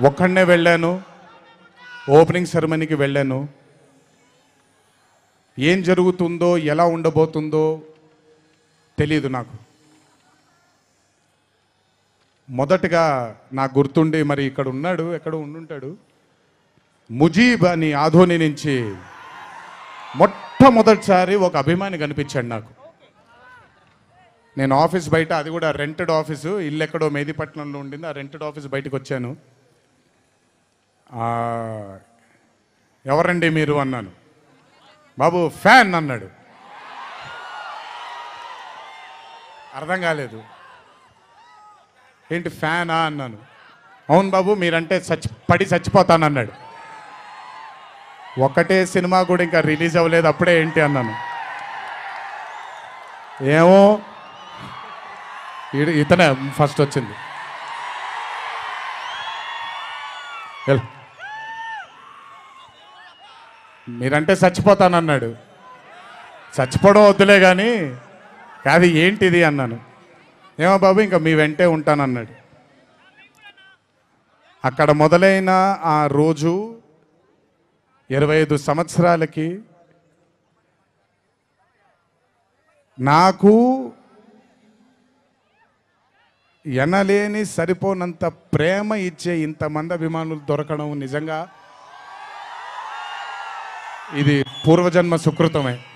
ఒక్కడనే వెళ్ళాను, ఓపెనింగ్ సెరమనీకి వెళ్ళాను. ఏం జరుగుతుందో ఎలా ఉండబోతుందో తెలియదు నాకు. మొదటగా నాకు గుర్తుండి, మరి ఇక్కడ ఉన్నాడు, ఎక్కడ ఉండుంటాడు, ముజీబ్ అని ఆధోని నుంచి మొట్టమొదటిసారి ఒక అభిమాని కనిపించాడు నాకు. నేను ఆఫీస్ బయట, అది కూడా రెంటెడ్ ఆఫీసు, ఇల్లు ఎక్కడో మేదిపట్నంలో ఉండింది, ఆ రెంటెడ్ ఆఫీస్ బయటకు వచ్చాను. ఎవరండి మీరు అన్నాను. బాబు ఫ్యాన్ అన్నాడు. అర్థం కాలేదు. ఏంటి ఫ్యానా అన్నాను. అవును బాబు, మీరంటే పడి చచ్చిపోతానన్నాడు. ఒకటే సినిమా కూడా ఇంకా రిలీజ్ అవ్వలేదు, అప్పుడే ఏంటి అన్నాను. ఏమో ఇతనే ఫస్ట్ వచ్చింది. మీరంటే చచ్చిపోతానన్నాడు. చచ్చిపోవడం వద్దులే కానీ కాదు ఏంటిది అన్నాను. ఏమో బాబు ఇంకా మీ వెంటే ఉంటానన్నాడు. అక్కడ మొదలైన ఆ రోజు 25 సంవత్సరాలకి నాకు ఎనలేని సరిపోనంత ప్రేమ ఇచ్చే ఇంతమంది అభిమానులు దొరకడం నిజంగా ఇది పూర్వజన్మ సుకృతమే.